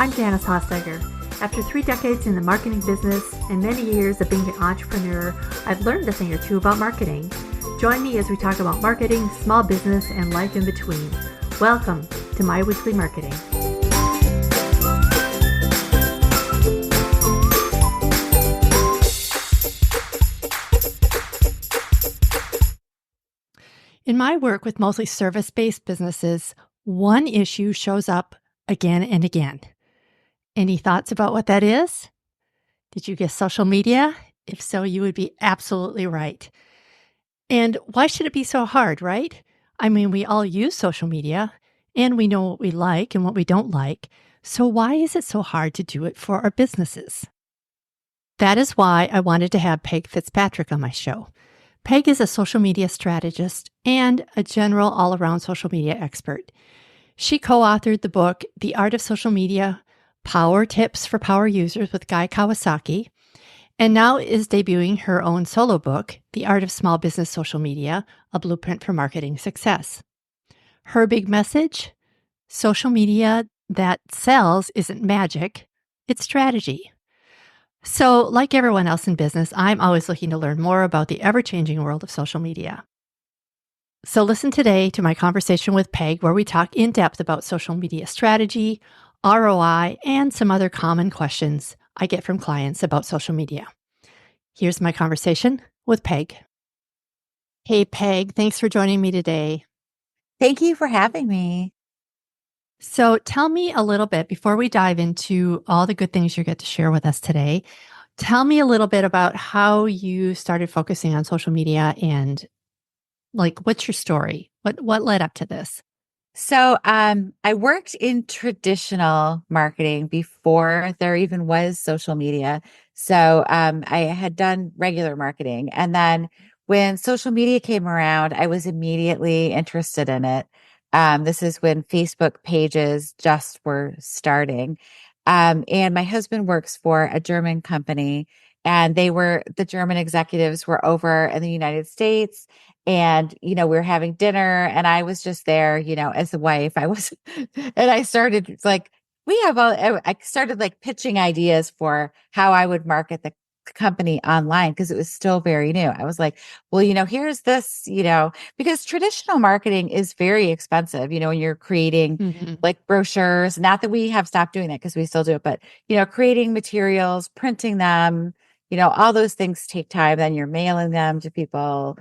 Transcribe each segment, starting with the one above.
I'm Janice Hostegger. After 3 decades in the marketing business and many years of being an entrepreneur, I've learned a thing or two about marketing. Join me as we talk about marketing, small business, and life in between. Welcome to my weekly marketing. In my work with mostly service-based businesses, one issue shows up again and again. Any thoughts about what that is? Did you guess social media? If so, you would be absolutely right. And why should it be so hard, right? I mean, we all use social media and we know what we like and what we don't like. So why is it so hard to do it for our businesses? That is why I wanted to have Peg Fitzpatrick on my show. Peg is a social media strategist and a general all-around social media expert. She co-authored the book, The Art of Social Media, Power Tips for Power Users with Guy Kawasaki, and now is debuting her own solo book, The Art of Small Business Social Media, a Blueprint for Marketing Success. Her big message? Social media that sells isn't magic, it's strategy. So, like everyone else in business, I'm always looking to learn more about the ever-changing world of social media. So listen today to my conversation with Peg, where we talk in depth about social media strategy, ROI, and some other common questions I get from clients about social media. Here's my conversation with Peg. Hey, Peg, thanks for joining me today. Thank you for having me. So tell me a little bit, before we dive into all the good things you get to share with us today, tell me a little bit about how you started focusing on social media and what's your story? What led up to this? So, I worked in traditional marketing before there even was social media. So, I had done regular marketing. And then when social media came around, I was immediately interested in it. This is when Facebook pages just were starting. And my husband works for a German company, and the German executives were over in the United States. And, we were having dinner and I was just there, as the wife. And I started like, I started like pitching ideas for how I would market the company online because it was still very new. I was like, well, here's this, because traditional marketing is very expensive, when you're creating like brochures. Not that we have stopped doing that because we still do it, but, creating materials, printing them, all those things take time. Then you're mailing them to people,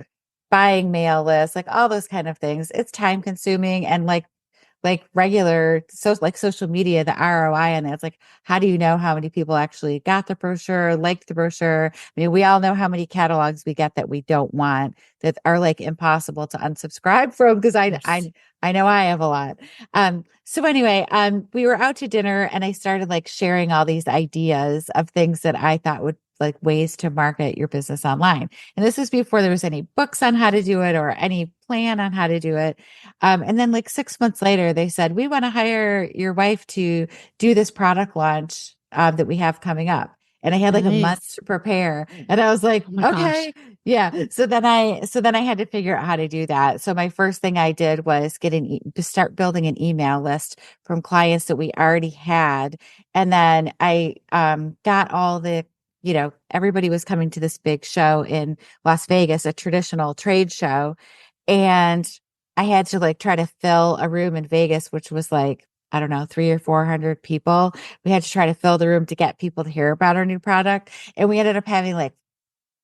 buying mail lists, like all those kind of things. It's time consuming, and like regular like social media, the ROI on that. It's like, how do you know how many people actually got the brochure, liked the brochure? I mean, we all know how many catalogs we get that we don't want, that are like impossible to unsubscribe from, because Yes. I know I have a lot. So anyway, we were out to dinner and I started like sharing all these ideas of things that I thought would like ways to market your business online. And this was before there was any books on how to do it or any plan on how to do it. And then like 6 months later, they said, we want to hire your wife to do this product launch that we have coming up. And I had like a month Nice. to prepare. And I was like, Oh my okay. gosh. Yeah. So then I had to figure out how to do that. So my first thing I did was to start building an email list from clients that we already had. And then I got all the everybody was coming to this big show in Las Vegas, a traditional trade show. And I had to like try to fill a room in Vegas, which was like, I don't know, 300 or 400 people. We had to try to fill the room to get people to hear about our new product. And we ended up having like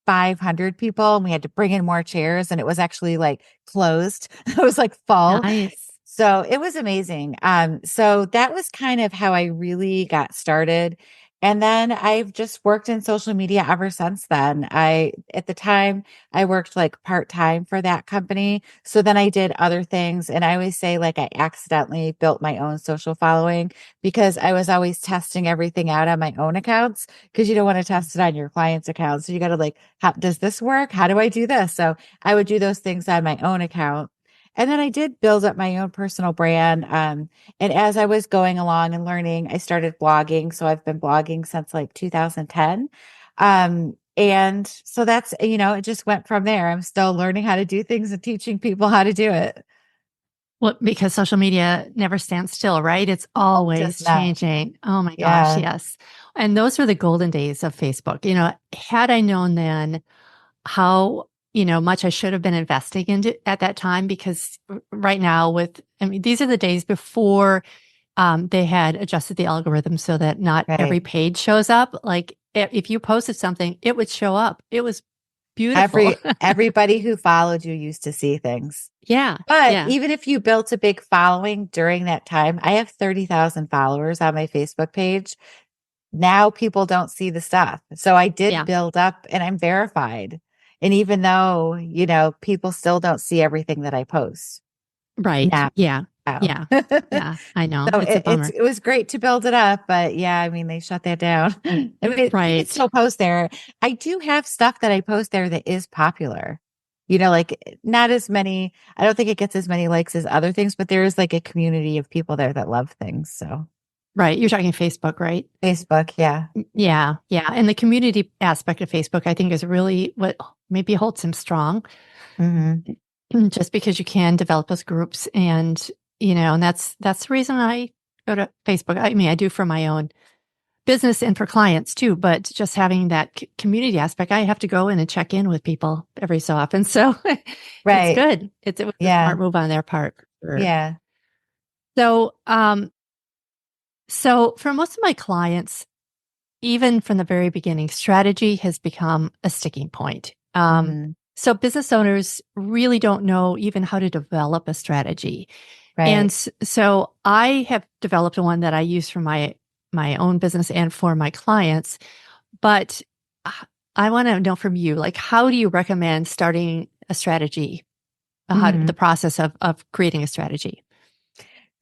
500 people, and we had to bring in more chairs, and it was actually like closed. It was like full. Nice. So it was amazing. So that was kind of how I really got started. And then I've just worked in social media ever since then. At the time, I worked like part time for that company. So then I did other things. And I always say, like, I accidentally built my own social following because I was always testing everything out on my own accounts, because you don't want to test it on your client's accounts. So you got to like, how does this work? How do I do this? So I would do those things on my own account. And then I did build up my own personal brand. And as I was going along and learning, I started blogging. So I've been blogging since like 2010. And so that's, it just went from there. I'm still learning how to do things and teaching people how to do it. Well, because social media never stands still, right? It's always Just not. changing. Oh my gosh, Yeah. yes. And those were the golden days of Facebook. Had I known then how, much I should have been investing into at that time, because right now these are the days before they had adjusted the algorithm so that not every Right. page shows up. Like if you posted something, it would show up. It was beautiful. Everybody who followed you used to see things. Yeah. But Yeah. even if you built a big following during that time, I have 30,000 followers on my Facebook page. Now people don't see the stuff. So I did Yeah. build up and I'm verified. And even though, people still don't see everything that I post Right. now. Yeah. Yeah. Yeah. I know. So It's a bummer. it was great to build it up, but yeah, I mean, they shut that down. I mean, you can Right. still post there. I do have stuff that I post there that is popular. Like not as many, I don't think it gets as many likes as other things, but there is like a community of people there that love things. So Right. You're talking Facebook, right? Facebook, yeah. Yeah. Yeah. And the community aspect of Facebook, I think, is really what maybe holds him strong, Hmm. just because you can develop those groups. And that's the reason I go to Facebook. I mean, I do for my own business and for clients too, but just having that community aspect, I have to go in and check in with people every so often. So it's Right. good. It was a Yeah. smart move on their part. For Yeah. So, so for most of my clients, even from the very beginning, strategy has become a sticking point. Hmm. So business owners really don't know even how to develop a strategy. And Right. so I have developed one that I use for my own business and for my clients. But uh, I want to know from you, like, how do you recommend starting a strategy? The Hmm. process of creating a strategy?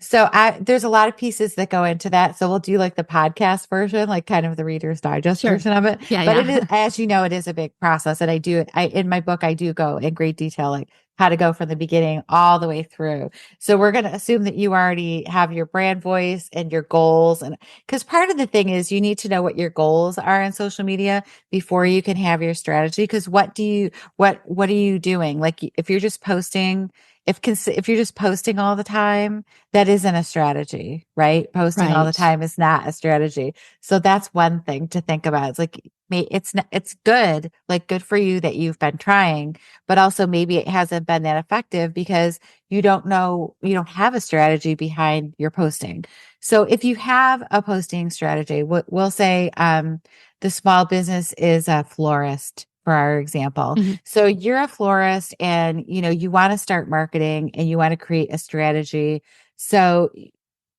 So there's a lot of pieces that go into that. So we'll do like the podcast version, like kind of the Reader's Digest Sure. version of it. Yeah, But it is, yeah. as you know, it is a big process. And in my book, I do go in great detail, like how to go from the beginning all the way through. So we're going to assume that you already have your brand voice and your goals. And because part of the thing is you need to know what your goals are in social media before you can have your strategy. Because what are you doing? Like if you're just posting, if you're just posting all the time, that isn't a strategy, right? Posting all the Right. time is not a strategy. So that's one thing to think about. It's like, it's good, like good for you that you've been trying, but also maybe it hasn't been that effective because you don't have a strategy behind your posting. So if you have a posting strategy, we'll say, the small business is a florist for our example. Mhm. So you're a florist and you want to start marketing and you want to create a strategy. So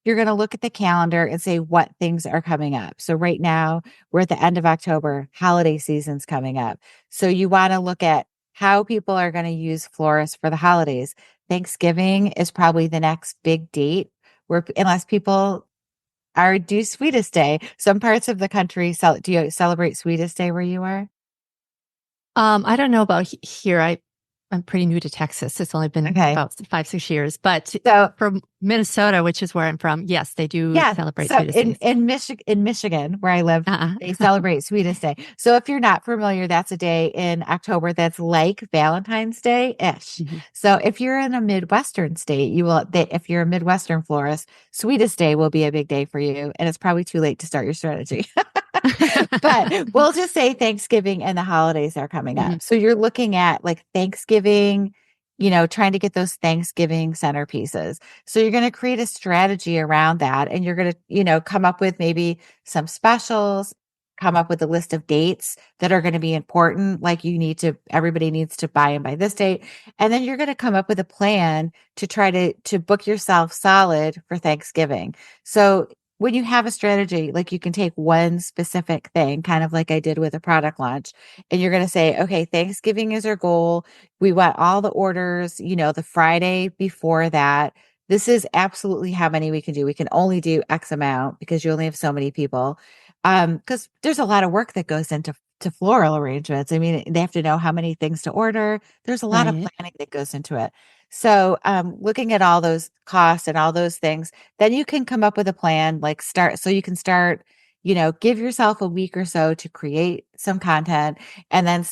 you're going to look at the calendar and say what things are coming up. So right now we're at the end of October, holiday season's coming up. So you want to look at how people are going to use florists for the holidays. Thanksgiving is probably the next big date where unless people are do Sweetest Day. Some parts of the country do you celebrate Sweetest Day where you are? I don't know about here. I'm pretty new to Texas. It's only been Okay. about 5, 6 years. But So from Minnesota, which is where I'm from, yes, they do yeah. celebrate So Sweetest Days. in Michigan, where I live, they Uh-uh. celebrate Sweetest Day. So if you're not familiar, that's a day in October that's like Valentine's Day ish. Mhm. So if you're in a Midwestern state, if you're a Midwestern florist, Sweetest Day will be a big day for you. And it's probably too late to start your strategy. But we'll just say Thanksgiving and the holidays are coming Mhm. up. So you're looking at like Thanksgiving, trying to get those Thanksgiving centerpieces. So you're going to create a strategy around that and you're going to, come up with maybe some specials, come up with a list of dates that are going to be important. Like everybody needs to buy in by this date. And then you're going to come up with a plan to try to book yourself solid for Thanksgiving. So when you have a strategy, like you can take one specific thing, kind of like I did with a product launch, and you're going to say, okay, Thanksgiving is our goal. We want all the orders, the Friday before that. This is absolutely how many we can do. We can only do X amount because you only have so many people. Because there's a lot of work that goes into floral arrangements. I mean, they have to know how many things to order. There's a lot of Right. planning that goes into it. So, looking at all those costs and all those things, then you can come up with a plan, like so you can start, give yourself a week or so to create some content and then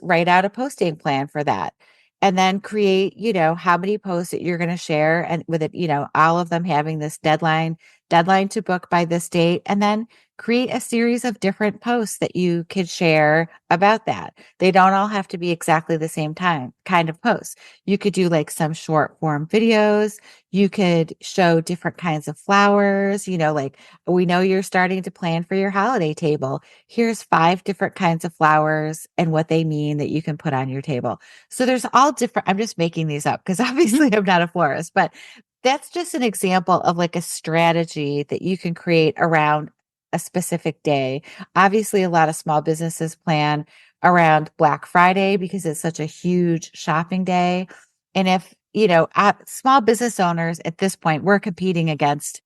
write out a posting plan for that. and then create, how many posts that you're going to share, and with it, all of them having this deadline to book by this date, and then create a series of different posts that you could share about that. They don't all have to be exactly the same time kind of posts. You could do like some short form videos. You could show different kinds of flowers, like we know you're starting to plan for your holiday table. Here's 5 different kinds of flowers and what they mean that you can put on your table. So there's all different, I'm just making these up because Mhm. obviously I'm not a florist, but that's just an example of like a strategy that you can create around a specific day. Obviously, a lot of small businesses plan around Black Friday because it's such a huge shopping day. And if, small business owners at this point, we're competing against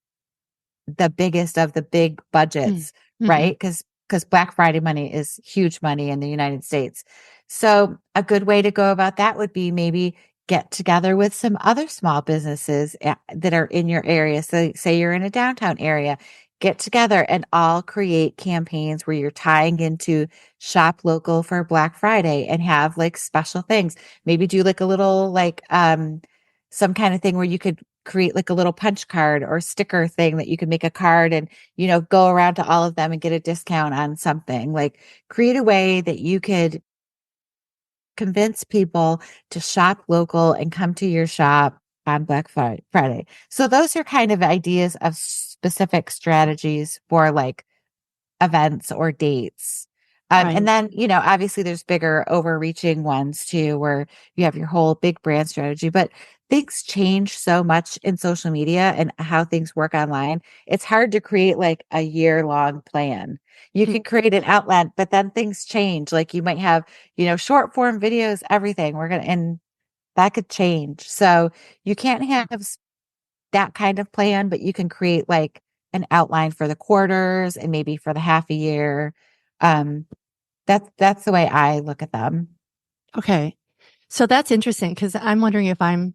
the biggest of the big Mm. budgets, Mhm. right? Because Black Friday money is huge money in the United States. So a good way to go about that would be maybe get together with some other small businesses that are in your area. So say you're in a downtown area, get together and all create campaigns where you're tying into shop local for Black Friday and have like special things. Maybe do like a little like some kind of thing where you could create like a little punch card or sticker thing that you could make a card and, go around to all of them and get a discount on something. Like create a way that you could convince people to shop local and come to your shop on Friday. So those are kind of ideas of specific strategies for like events or dates. And Right. then, obviously there's bigger overreaching ones too, where you have your whole big brand strategy, but things change so much in social media and how things work online. It's hard to create like a year long plan. You Mm. can create an outline, but then things change. Like you might have, short form videos, everything and that could change. So you can't have that kind of plan, but you can create like an outline for the quarters and maybe for the half a year. Um, that's the way I look at them. Okay. So that's interesting because I'm wondering if I'm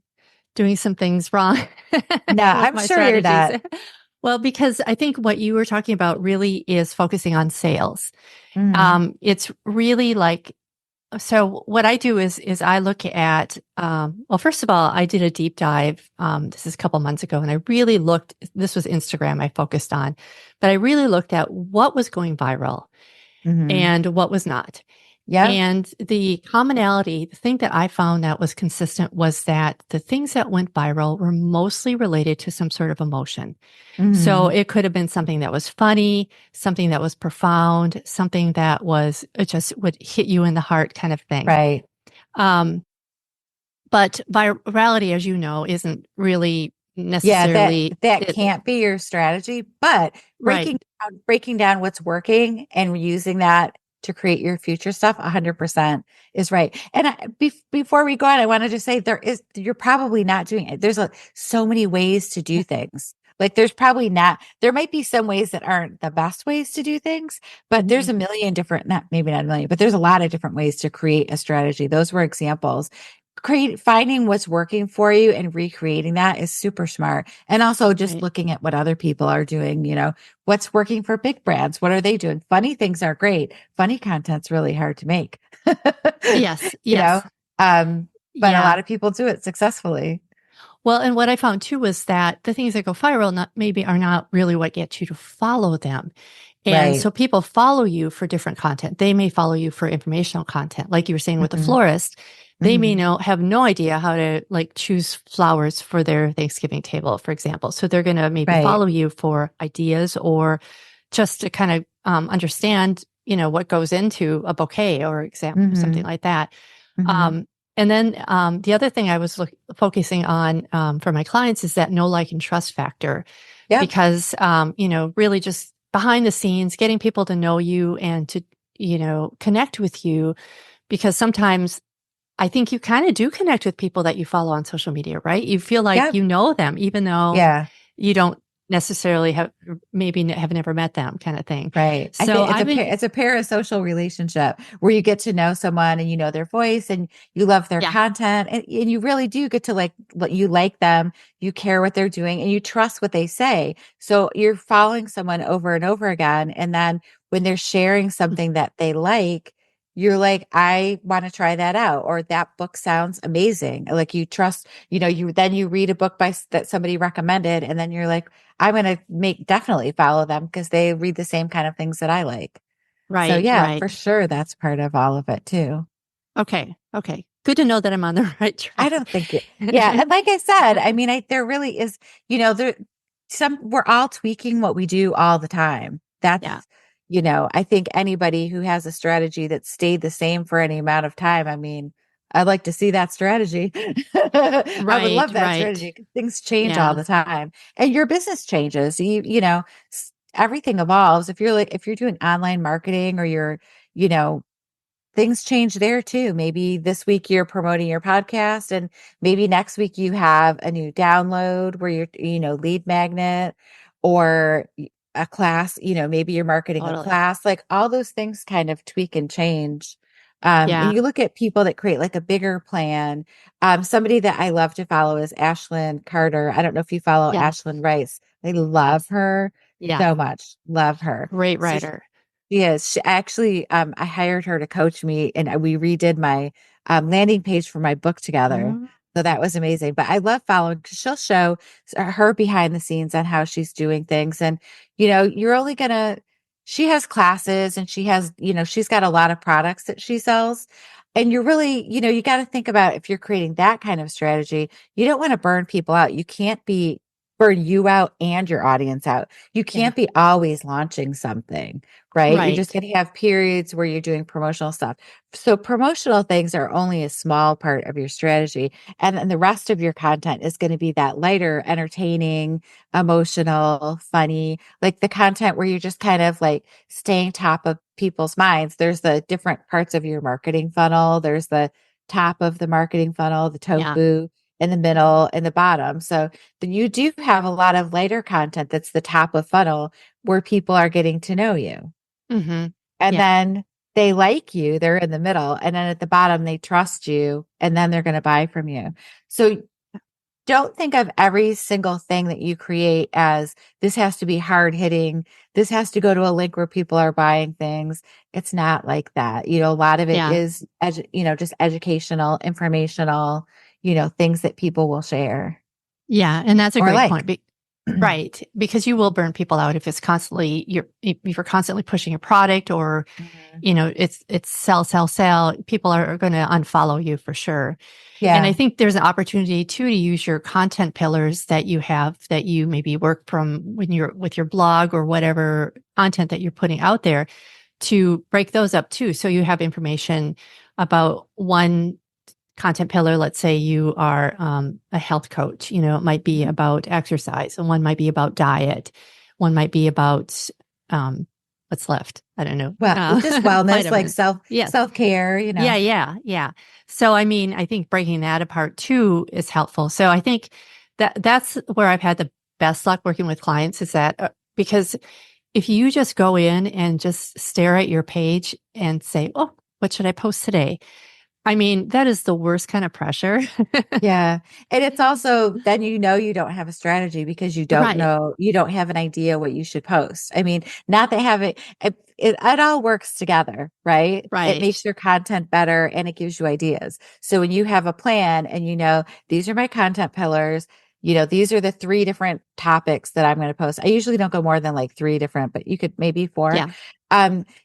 doing some things wrong No, with I'm my sure you're strategies. not. Well, because I think what you were talking about really is focusing on sales. Mhm, It's really like, so what I do is I look at, well, first of all, I did a deep dive. This is a couple months ago, and I really looked, this was Instagram I focused on, but I really looked at what was going viral mhm. and what was not. Yep. And the commonality, the thing that I found that was consistent was that the things that went viral were mostly related to some sort of emotion. So Mhm. it could have been something that was funny, something that was profound, something that was, it just would hit you in the heart kind of thing. Right. Um, but virality, as you know, isn't really Yeah, that necessarily that it. can't be your strategy, but Right. breaking down what's working and using that to create your future stuff 100% is right. And before we go on, I want to just say you're probably not doing it. There's so many ways to do things. Like there might be some ways that aren't the best ways to do things, but there's Mhm. a million different, not maybe not a million, but there's a lot of different ways to create a strategy. Those were examples. Finding what's working for you and recreating that is super smart. And also just Right. looking at what other people are doing, what's working for big brands. What are they doing? Funny things are great. Funny content's really hard to make. Yes. you know, Yes. um, but a Yeah. lot of people do it successfully. Well, and what I found too was that the things that go viral maybe are not really what gets you to follow them. And Right. so people follow you for different content. They may follow you for informational content. Like you were saying with the Hmm. florist, they may Hmm. have no idea how to like choose flowers for their Thanksgiving table, for example. So they're going to maybe Right. follow you for ideas or just to kind of understand, what goes into a bouquet or something Hmm. like that. Hmm. Um, and then the other thing I was focusing on for my clients is that know, like, and trust factor, Yep. because really just behind the scenes, getting people to know you and to connect with you, because sometimes I think you kind of do connect with people that you follow on social media, right? You feel like Yep. you know them, even though Yeah. you don't necessarily have maybe have never met them, kind of thing. Right. I So think I've been, it's a parasocial relationship where you get to know someone and you know their voice and you love their yeah. content and you really do get to like what you like them, you care what they're doing and you trust what they say. So you're following someone over and over again. And then when they're sharing something that they like, you're like, I want to try that out, or that book sounds amazing. Like you trust, you read a book that somebody recommended, and then you're like, I'm going to definitely follow them because they read the same kind of things that I like. So Right, yeah, for right. sure. That's part of all of it too. Okay, okay. Good to know that I'm on the right I track. don't think it. Yeah. And like I said, I mean, there really is, there, we're all tweaking what we do all the time. Yeah. I think anybody who has a strategy that stayed the same for any amount of time, I mean, I'd like to see that strategy. I would Right, love that right. strategy because things change all Yeah, the time and your business changes. Everything evolves. If you're doing online marketing or you know, things change there too. Maybe this week you're promoting your podcast, and maybe next week you have a new download where lead magnet or a class, maybe you're marketing a totally. class, like all those things kind of tweak and change. And Yeah, you look at people that create like a bigger plan. Somebody that I love to follow is Ashlyn Carter. I don't know if you follow yes, Ashlyn Rice. I love yes, her yes. so much. Love her. Great So writer. Yes, she actually, I hired her to coach me, and we redid my landing page for my book together. Mm, So that was amazing. But I love following because she'll show her behind the scenes on how she's doing things. And, you're only gonna, she has classes and she's got a lot of products that she sells. And you're really, you got to think about if you're creating that kind of strategy, you don't want to burn people out. You can't burn you out and your audience out. You yeah, can't be always launching something, right? You're just right. going to have periods where you're doing promotional stuff. So promotional things are only a small part of your strategy. And then the rest of your content is going to be that lighter, entertaining, emotional, funny, like the content where you're just kind of like staying top of people's minds. There's the different parts of your marketing funnel. There's the top of the marketing funnel, the Yeah. tofu, in the middle and the bottom. So then you do have a lot of lighter content that's the top of funnel where people are getting to know you. Mm-hmm. And Yeah, then they like you, they're in the middle. And then at the bottom, they trust you, and then they're going to buy from you. So don't think of every single thing that you create as this has to be hard hitting. This has to go to a link where people are buying things. It's not like that. A lot of it yeah, is, just educational, informational, things that people will share yeah. And that's a or great like. point. Right. Because you will burn people out if if you're constantly pushing your product or, Mhm. it's sell, sell, sell. People are going to unfollow you for sure. And I Yeah. think there's an opportunity too to use your content pillars that you have that you maybe work from when you're with your blog or whatever content that you're putting out there to break those up too. So you have information about one content pillar. Let's say you are a health coach, it might be Mhm. about exercise, and one might be about diet. One might be about um, what's left. I don't know. Well, it's just wellness, like Vitamins. Yes. self-care. Yeah. So, I mean, I think breaking that apart too is helpful. So I think that's where I've had the best luck working with clients is that because if you just go in and just stare at your page and say, oh, what should I post today? I mean, that is the worst kind of pressure. Yeah. And it's also then you don't have a strategy because Right, you don't have an idea what you should post. I mean, not that having it all works together, right? It makes right. your content better and it gives you ideas. So when you have a plan and these are my content pillars, these are the three different topics that I'm going to post. I usually don't go more than like three different, but you could maybe four. Yeah,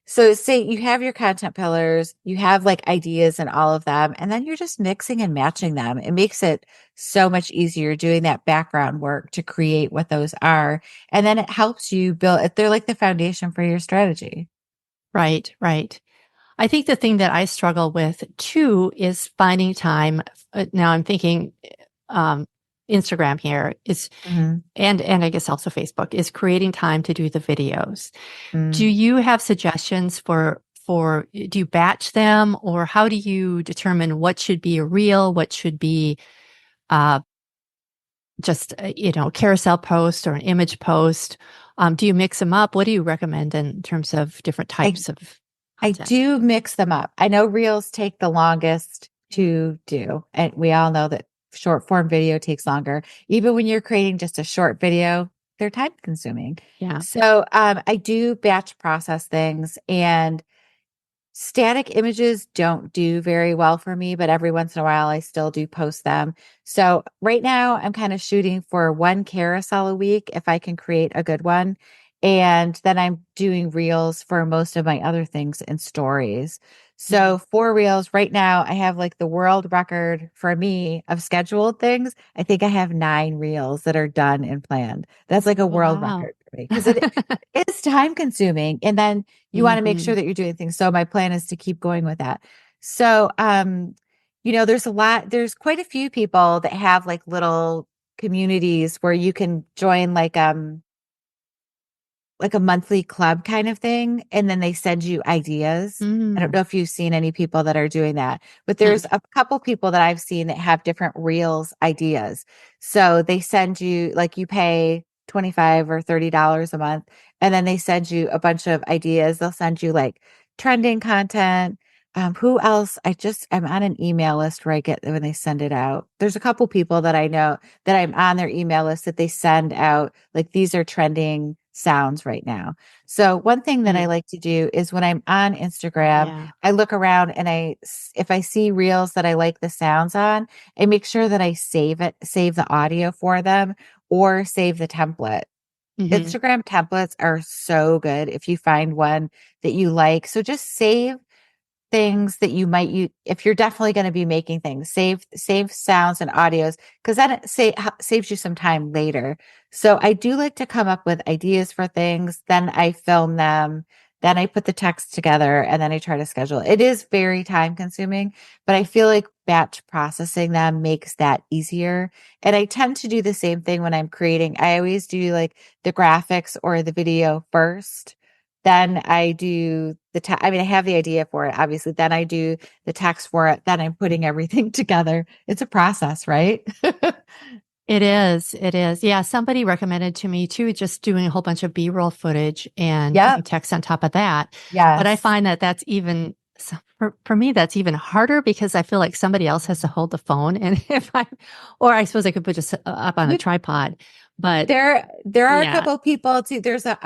So say you have your content pillars, you have like ideas and all of them, and then you're just mixing and matching them. It makes it so much easier doing that background work to create what those are. And then it helps you build, they're like the foundation for your strategy. right, right. I think the thing that I struggle with too is finding time. Now I'm thinking, um, Instagram here is, Mhm. and I guess also Facebook is creating time to do the videos. Do Mm. you have suggestions do you batch them or how do you determine what should be a reel, what should be, uh, just, carousel post or an image post? Do you mix them up? What do you recommend in terms of different I types of I content? do mix them up. I know reels take the longest to do, and we all know that short form video takes longer. Even when you're creating just a short video, they're time consuming. Yeah. So I do batch process things, and Static images don't do very well for me, but every once in a while I still do post them. So right now I'm kind of shooting for one carousel a week if I can create a good one. And then I'm doing reels for most of my other things and stories. So Mhm. for reels right now, I have like the world record for me of scheduled things. I think I have 9 reels that are done and planned. That's like a world Wow. record for me because it is time consuming. And then you want to make sure Mhm. that you're doing things. So my plan is to keep going with that. So, there's quite a few people that have like little communities where you can join like a monthly club kind of thing. And then they send you ideas. I don't Mm. know if you've seen any people that are doing that, but there's Mm. a couple people that I've seen that have different reels ideas. So they send you, like, you pay 25 or $30 a month, and then they send you a bunch of ideas. They'll send you like trending content. Who else? I'm on an email list where I get when they send it out. There's a couple people that I know that I'm on their email list that they send out, like, these are trending sounds right now. So one thing that I Mm. like to do is when I'm on Instagram, Yeah. I look around and if I see reels that I like the sounds on, I make sure that I save the audio for them or save the template. Mhm. Instagram templates are so good if you find one that you like. So just save things that you might use if you're definitely going to be making things. Save sounds and audios because that saves you some time later. So I do like to come up with ideas for things, then I film them, then I put the text together, and then I try to schedule it. It is very time consuming, but I feel like batch processing them makes that easier. And I tend to do the same thing when I'm creating. I always do like the graphics or the video first, then I do I mean, I have the idea for it, obviously. Then I do the text for it. Then I'm putting everything together. It's a process, right? It is. It is. Yeah. Somebody recommended to me too, just doing a whole bunch of B-roll footage and putting Yep. text on top of that. But I Yes. find that that's even, for me, that's even harder because I feel like somebody else has to hold the phone. And or I suppose I could put just up on a You, tripod. But there are a yeah. couple of people too. There's a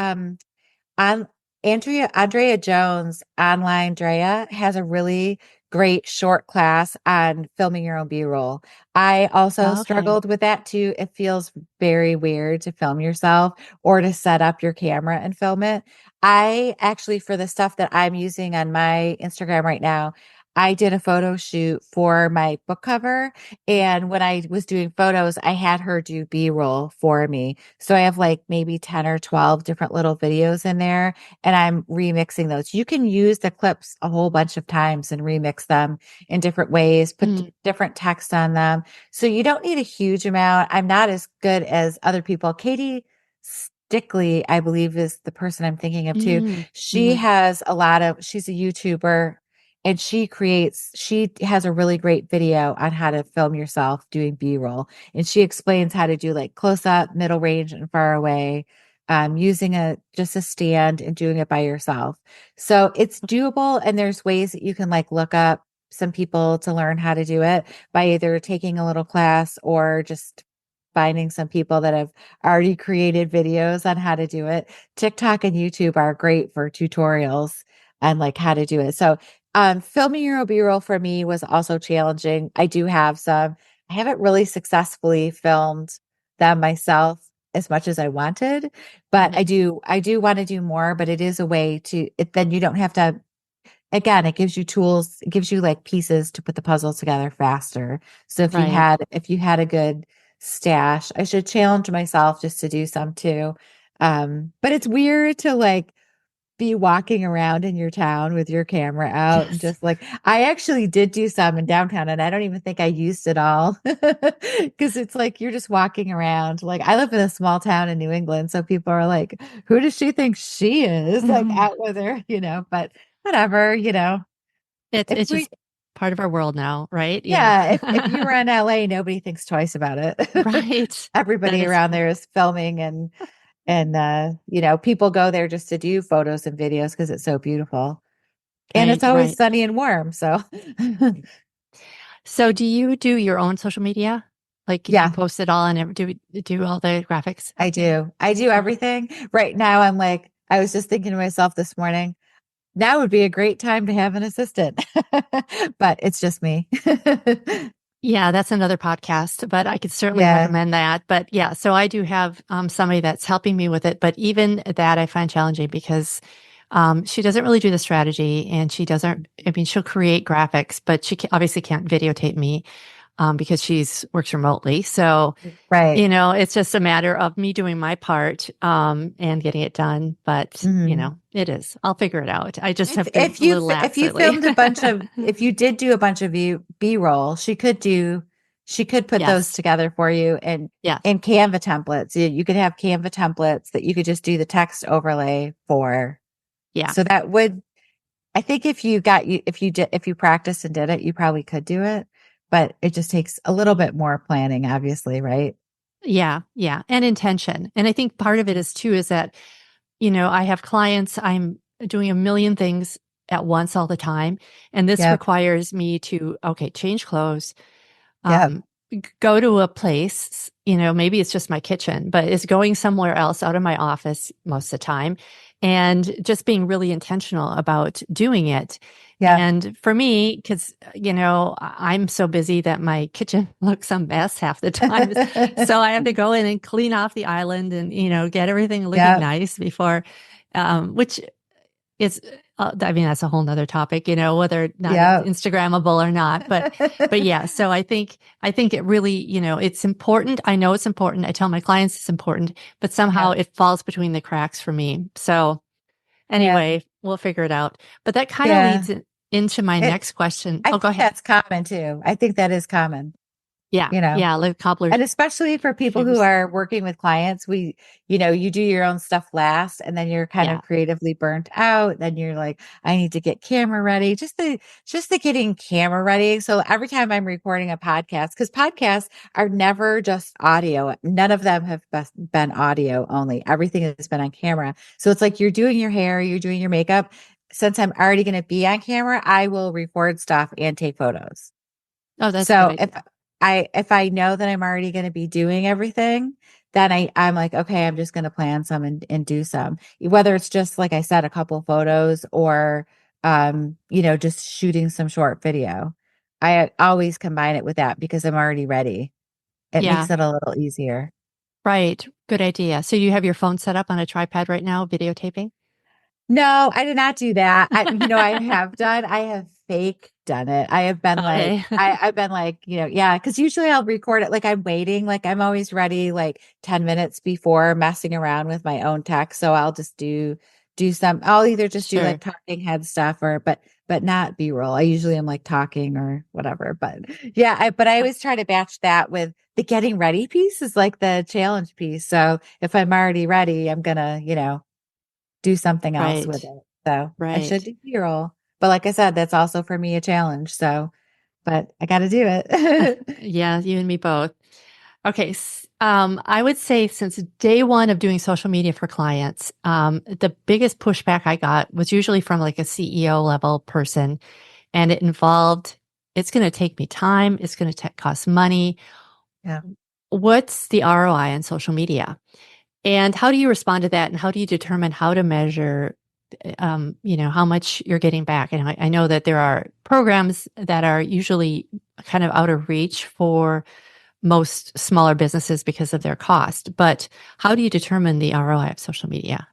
on Andrea Jones, online Drea, has a really great short class on filming your own B-roll. I also Okay. struggled with that too. It feels very weird to film yourself or to set up your camera and film it. I actually, for the stuff that I'm using on my Instagram right now, I did a photo shoot for my book cover. And when I was doing photos, I had her do B-roll for me. So I have like maybe 10 or 12 different little videos in there, and I'm remixing those. You can use the clips a whole bunch of times and remix them in different ways, put Mm, different text on them. So you don't need a huge amount. I'm not as good as other people. Katie Stickley, I believe, is the person I'm thinking of too. mm, She mm, has she's a YouTuber, and she has a really great video on how to film yourself doing B-roll. And she explains how to do like close up, middle range, and far away, using just a stand and doing it by yourself. So it's doable. And there's ways that you can like look up some people to learn how to do it by either taking a little class or just finding some people that have already created videos on how to do it. TikTok and YouTube are great for tutorials on like how to do it. So filming your B-roll for me was also challenging. I do have some. I haven't really successfully filmed them myself as much as I wanted, but mhm. I do want to do more, but it is a way to then you don't have to, again, it gives you tools, it gives you like pieces to put the puzzle together faster. So Right. if you had a good stash, I should challenge myself just to do some too. But it's weird to like be walking around in your town with your camera out and Yes. just like I actually did do some in downtown, and I don't even think I used it all because it's like you're just walking around. Like, I live in a small town in New England, so people are like, who does she think she is, like, out with her, but whatever, if It's we just part of our world now, right? Yeah. yeah, if you were in LA, nobody thinks twice about it. Right. That Everybody is around true. there is filming, and people go there just to do photos and videos because it's so beautiful. And Right, it's always right. sunny and warm. So, So do you do your own social media? Like, do you yeah, post it all and do all the graphics? I do. I do Okay. everything. Right now, I was just thinking to myself this morning, That would be a great time to have an assistant, but it's just me. Yeah, that's another podcast, but I could certainly Yeah. recommend that. But yeah, so I do have somebody that's helping me with it. But even that I find challenging because she doesn't really do the strategy and she doesn't, I mean, she'll create graphics, but obviously can't videotape me because she's works remotely. So Right. it's just a matter of me doing my part and getting it done. But, Mhm. it is. I'll figure it out. I just have been If a little if lax you lately. filmed a bunch of if you did do a bunch of B-roll, she could put those Yes. together for you Yes. in Canva templates. You could have Canva templates that you could just do the text overlay for. Yeah. So that would, I think if you got you if you practiced and did it, you probably could do it, but it just takes a little bit more planning, obviously, right? Yeah. Yeah. And intention. And I think part of it is too, is that, I have clients, I'm doing a million things at once all the time. And this Yep. requires me to, okay, change clothes, Yep. um, go to a place, maybe it's just my kitchen, but it's going somewhere else out of my office most of the time and just being really intentional about doing it. Yep. And for me, because, I'm so busy that my kitchen looks a mess half the time. So I have to go in and clean off the island and, get everything looking Yep. nice before, which is, I mean, that's a whole nother topic, whether or not it's Yep. Instagrammable or not. But yeah, so I think it really, it's important. I know it's important. I tell my clients it's important, but somehow Yep. it falls between the cracks for me. So Yeah. anyway, we'll figure it out. But that kind of Yeah. leads into my It next question. I Oh, go think ahead. that's common too. I think that is common, Yeah. you know. Yeah. Like cobbler's And especially for people who shoes. are working with clients, you do your own stuff last and then you're kind Yeah. of creatively burnt out. Then you're like, I need to get camera ready. Just the getting camera ready. So every time I'm recording a podcast, because podcasts are never just audio. None of them have been audio only. Everything has been on camera. So it's like you're doing your hair, you're doing your makeup. Since I'm already going to be on camera, I will record stuff and take photos. Oh, that's a good So idea. if I know that I'm already going to be doing everything, then I'm like, okay, I'm just going to plan some and do some, whether it's just, like I said, a couple photos or, just shooting some short video. I always combine it with that because I'm already ready. It Yeah. makes it a little easier. Right. Good idea. So you have your phone set up on a tripod right now, videotaping? No, I did not do that. I have fake done it. I have been like, Okay. I've been like, yeah, because usually I'll record it like I'm waiting, like I'm always ready, like 10 minutes before messing around with my own tech. So I'll just I'll either just do like Sure. talking head stuff but not B-roll. I usually am like talking or whatever. But yeah, but I always try to batch that with the getting ready piece is like the challenge piece. So if I'm already ready, I'm gonna, do something else with Right. it. So I should Right. do B-roll. But like I said, that's also for me a challenge. So, but I got to do it. Yeah, you and me both. Okay. I would say since day one of doing social media for clients, the biggest pushback I got was usually from like a CEO level person, and it involved, it's going to take me time. It's going to cost money. Yeah. What's the ROI on social media? And how do you respond to that? And how do you determine how to measure, how much you're getting back? And I know that there are programs that are usually kind of out of reach for most smaller businesses because of their cost. But how do you determine the ROI of social media?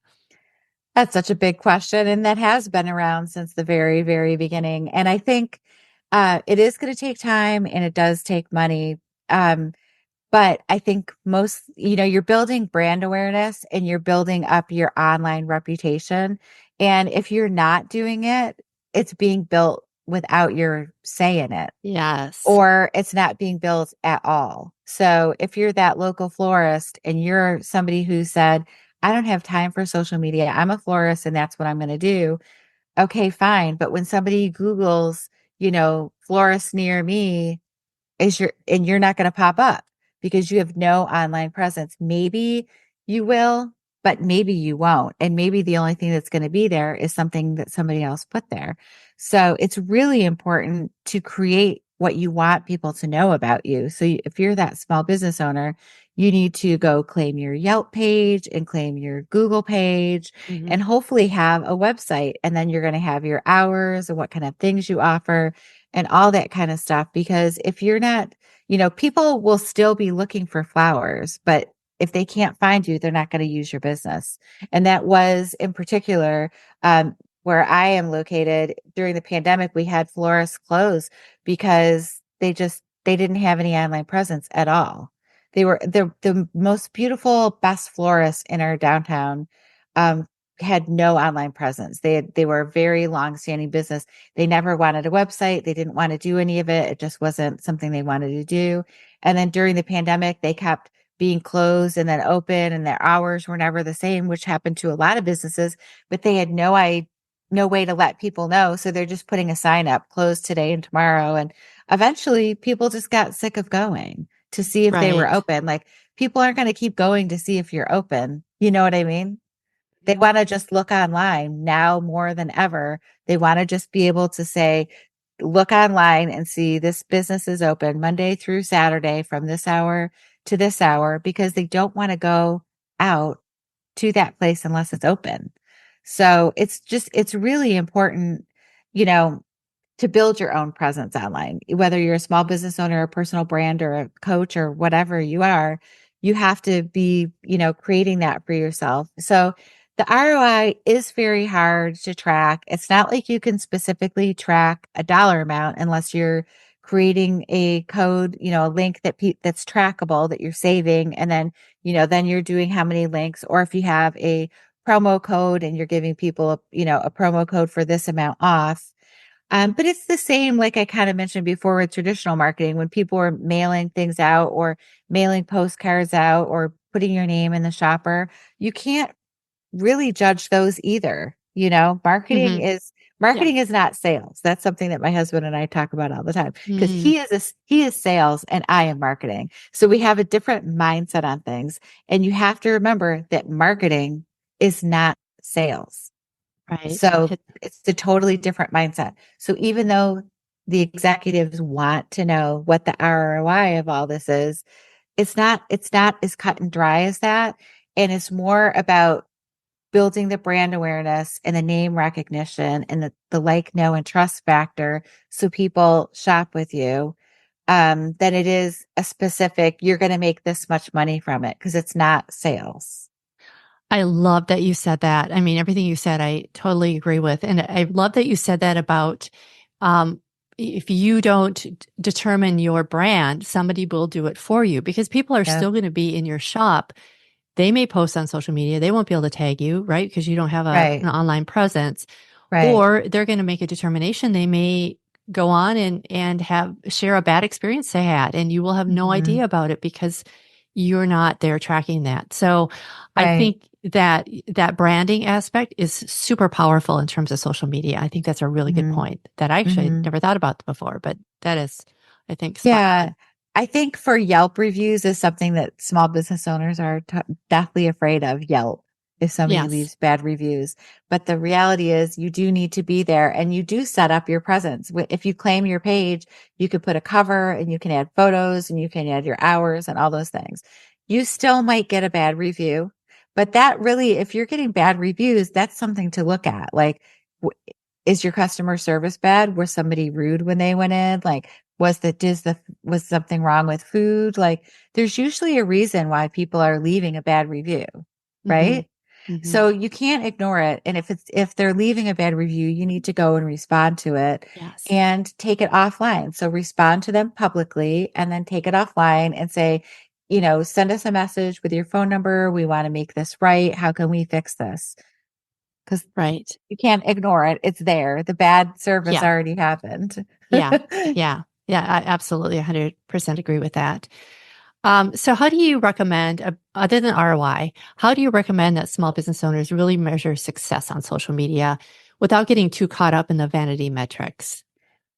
That's such a big question. And that has been around since the very, very beginning. And I think it is going to take time and it does take money. Um, But I think you're building brand awareness and you're building up your online reputation. And if you're not doing it, it's being built without your say in it, Yes. or it's not being built at all. So if you're that local florist and you're somebody who said, I don't have time for social media, I'm a florist and that's what I'm going to do. Okay, fine. But when somebody Googles, florist near me, you're not going to pop up because you have no online presence. Maybe you will, but maybe you won't. And maybe the only thing that's going to be there is something that somebody else put there. So it's really important to create what you want people to know about you. So if you're that small business owner, You need to go claim your Yelp page and claim your Google page Hmm. and hopefully have a website. And then you're going to have your hours and what kind of things you offer and all that kind of stuff. Because if you're not, people will still be looking for flowers, but if they can't find you, they're not going to use your business. And that was in particular, where I am located during the pandemic, we had florists close because they didn't have any online presence at all. They were the most beautiful, best florists in our downtown. Um, had no online presence. They were a very long-standing business. They never wanted a website. They didn't want to do any of it. It just wasn't something they wanted to do. And then during the pandemic, they kept being closed and then open, and their hours were never the same, which happened to a lot of businesses, but they had no way to let people know. So they're just putting a sign up, closed today and tomorrow. And eventually people just got sick of going to see if they were Right. open. Like, people aren't going to keep going to see if you're open. You know what I mean? They want to just look online now more than ever. They want to just be able to say, look online and see this business is open Monday through Saturday from this hour to this hour, because they don't want to go out to that place unless it's open. So it's really important, you know, to build your own presence online, whether you're a small business owner, a personal brand, or a coach, or whatever you are. You have to be, creating that for yourself. So the ROI is very hard to track. It's not like you can specifically track a dollar amount unless you're creating a code, a link that's trackable that you're saving. And then, then you're doing how many links, or if you have a promo code and you're giving people, a promo code for this amount off. But it's the same, like I kind of mentioned before, with traditional marketing, when people are mailing things out or mailing postcards out or putting your name in the shopper. You can't really judge those either. Marketing Hmm. is Yeah. marketing is not sales. That's something that my husband and I talk about all the time, because Mm, he is sales and I am marketing. So we have a different mindset on things. And you have to remember that marketing is not sales. right. So it's a totally different mindset. So even though the executives want to know what the ROI of all this is, it's not as cut and dry as that. And it's more about building the brand awareness and the name recognition and the like, know, and trust factor so people shop with you, than it is a specific, you're going to make this much money from it, because it's not sales. I love that you said that. I mean, everything you said, I totally agree with. And I love that you said that about um, if you don't determine your brand, somebody will do it for you, because people are Yep. still going to be in your shop. They may post on social media. They won't be able to tag you, right? Because you don't have an Right. online presence. Right. Or they're going to make a determination. They may go on and have share a bad experience they had, and you will have no Mhm. idea about it because you're not there tracking that. So I Right. think that that branding aspect is super powerful in terms of social media. I think that's a really good Mhm. point that I actually Mhm. never thought about before, but that is, I think, spot Yeah. on. I think for Yelp reviews is something that small business owners are deathly afraid of. Yelp, if somebody Yes, leaves bad reviews. But the reality is you do need to be there, and you do set up your presence. If you claim your page, you could put a cover and you can add photos and you can add your hours and all those things. You still might get a bad review, but that really, if you're getting bad reviews, that's something to look at. Like, is your customer service bad? Was somebody rude when they went in? Like, was something wrong with food? Like, there's usually a reason why people are leaving a bad review, hmm right? hmm So you can't ignore it. And if they're leaving a bad review, you need to go and respond to it yes, and take it offline. So respond to them publicly and then take it offline and say, send us a message with your phone number. We want to make this right. How can we fix this? Because right. you can't ignore it. It's there. The bad service Yeah, already happened. yeah, yeah, yeah. I absolutely 100% agree with that. So how do you recommend, other than ROI, how do you recommend that small business owners really measure success on social media without getting too caught up in the vanity metrics?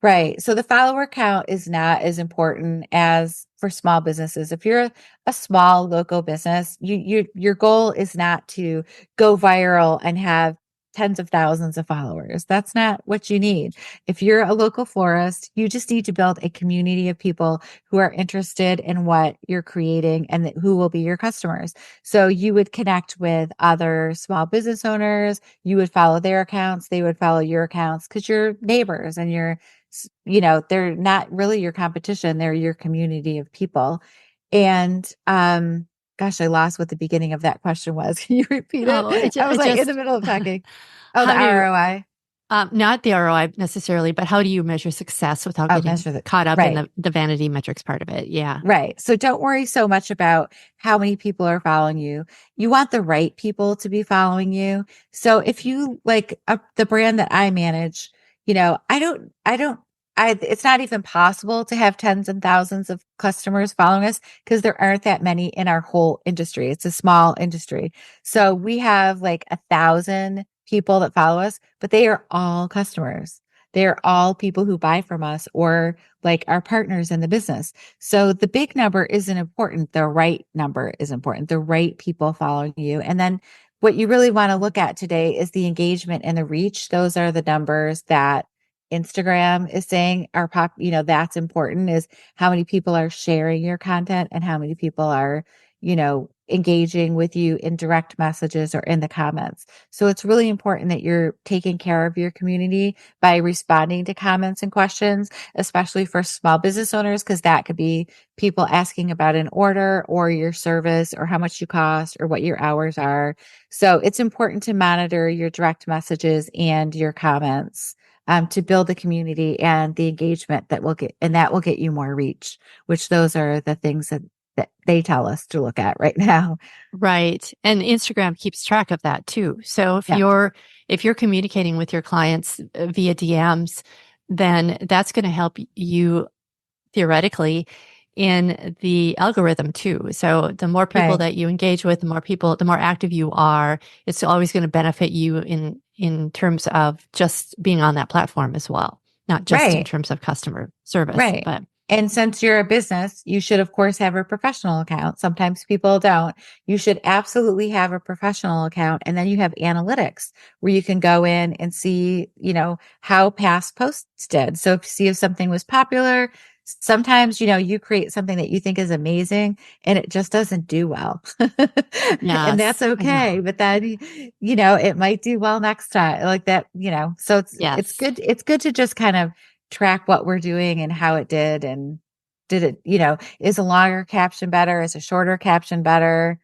Right. So the follower count is not as important as for small businesses. If you're a small local business, your goal is not to go viral and have tens of thousands of followers. That's not what you need. If you're a local florist, you just need to build a community of people who are interested in what you're creating and who will be your customers. So you would connect with other small business owners, you would follow their accounts, they would follow your accounts because you're neighbors and they're not really your competition, they're your community of people. And gosh, I lost what the beginning of that question was. Can you repeat it? Oh, I was it like in the just, middle of talking. Oh, the how do you, ROI. not the ROI necessarily, but how do you measure success without Oh, getting measure the caught up in right. the vanity metrics part of it? Yeah. Right. So don't worry so much about how many people are following you. You want the right people to be following you. So if you like the brand that I manage, it's not even possible to have tens and thousands of customers following us because there aren't that many in our whole industry. It's a small industry. So we have like 1,000 people that follow us, but they are all customers. They're all people who buy from us or like our partners in the business. So the big number isn't important. The right number is important. The right people following you. And then what you really want to look at today is the engagement and the reach. Those are the numbers that Instagram is saying are that's important, is how many people are sharing your content and how many people are, engaging with you in direct messages or in the comments. So it's really important that you're taking care of your community by responding to comments and questions, especially for small business owners, because that could be people asking about an order or your service or how much you cost or what your hours are. So it's important to monitor your direct messages and your comments to build the community and the engagement that will get you more reach, which those are the things that they tell us to look at right now. Right. And Instagram keeps track of that too. So Yeah. if you're communicating with your clients via DMs, then that's going to help you theoretically in the algorithm too. So the more people Right. that you engage with, the more active you are, it's always going to benefit you in terms of just being on that platform as well, not just in Right. terms of customer service, Right. but And since you're a business, you should, of course, have a professional account. Sometimes people don't. You should absolutely have a professional account. And then you have analytics where you can go in and see, how past posts did. So see if something was popular. Sometimes, you create something that you think is amazing and it just doesn't do well. And that's yes, I okay. know. But then, it might do well next time like that, so it's Yes. good. It's good to just kind of track what we're doing and how it did. And did it, is a longer caption better? Is a shorter caption better?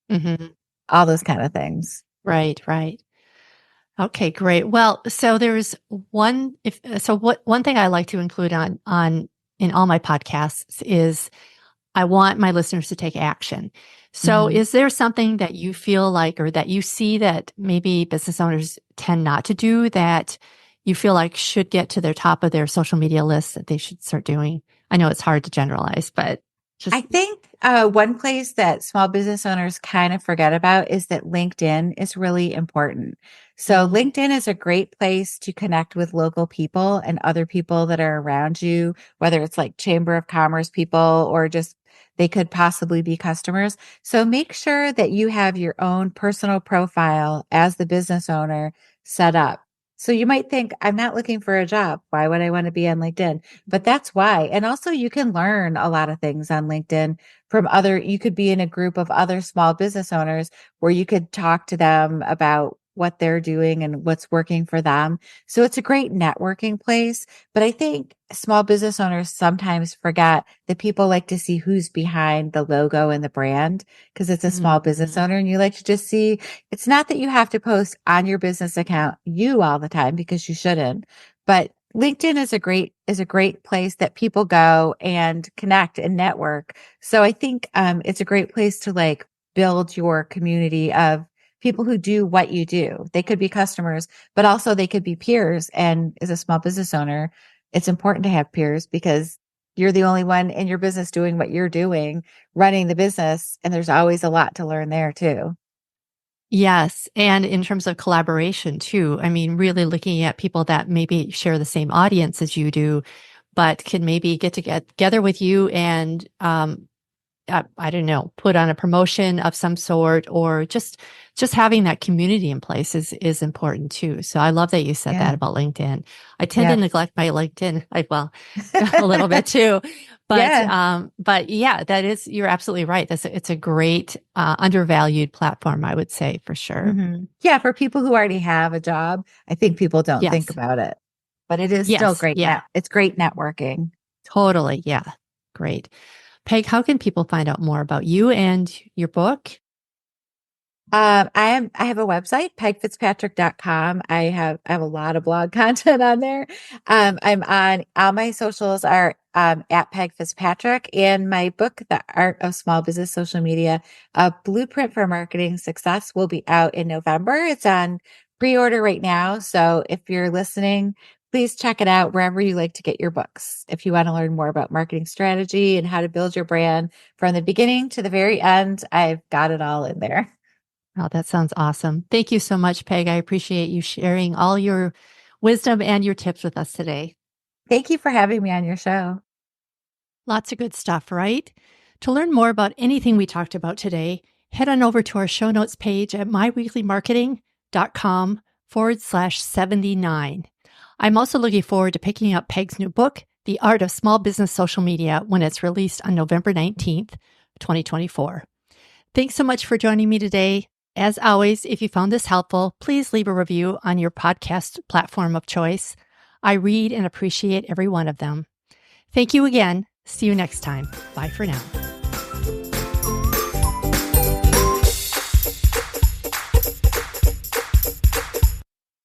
Hmm. All those kind of things. Right, right. Okay, great. Well, so there's one thing I like to include on in all my podcasts is I want my listeners to take action. So Mhm. is there something that you feel like or that you see that maybe business owners tend not to do that you feel like should get to their top of their social media list that they should start doing? I know it's hard to generalize, but I just think one place that small business owners kind of forget about is that LinkedIn is really important. So mm, LinkedIn is a great place to connect with local people and other people that are around you, whether it's like Chamber of Commerce people or just they could possibly be customers. So make sure that you have your own personal profile as the business owner set up. So you might think, I'm not looking for a job. Why would I want to be on LinkedIn? But that's why. And also you can learn a lot of things on LinkedIn you could be in a group of other small business owners where you could talk to them about what they're doing and what's working for them. So it's a great networking place. But I think small business owners sometimes forget that people like to see who's behind the logo and the brand because it's a small business mhm. owner and you like to just see, it's not that you have to post on your business account you all the time because you shouldn't, but LinkedIn is a great place that people go and connect and network. So I think it's a great place to like build your community of people who do what you do. They could be customers, but also they could be peers. And as a small business owner, it's important to have peers because you're the only one in your business doing what you're doing, running the business, and there's always a lot to learn there too. Yes. And in terms of collaboration too, I mean, really looking at people that maybe share the same audience as you do, but can maybe get together with you I don't know, put on a promotion of some sort, or just having that community in place is important too. So I love that you said that Yeah. about LinkedIn. I tend to Yeah. neglect my LinkedIn, a little bit too, Yeah. but yeah, you're absolutely right. It's a great, undervalued platform, I would say, for sure. Yeah. For people who already have a job, I think people don't think Yes. about it, but it is still Yes. great. Yeah, It's great networking. totally. Yeah. Great. Peg, how can people find out more about you and your book? I have a website, pegfitzpatrick.com. I have a lot of blog content on there. I'm on all my socials are at Peg Fitzpatrick, and my book, The Art of Small Business Social Media, a blueprint for marketing success, will be out in November. It's on pre-order right now. So if you're listening, please check it out wherever you like to get your books. If you want to learn more about marketing strategy and how to build your brand from the beginning to the very end, I've got it all in there. Oh, that sounds awesome. Thank you so much, Peg. I appreciate you sharing all your wisdom and your tips with us today. Thank you for having me on your show. Lots of good stuff, right? To learn more about anything we talked about today, head on over to our show notes page at myweeklymarketing.com/79. I'm also looking forward to picking up Peg's new book, The Art of Small Business Social Media, when it's released on November 19th, 2024. Thanks so much for joining me today. As always, if you found this helpful, please leave a review on your podcast platform of choice. I read and appreciate every one of them. Thank you again. See you next time. Bye for now.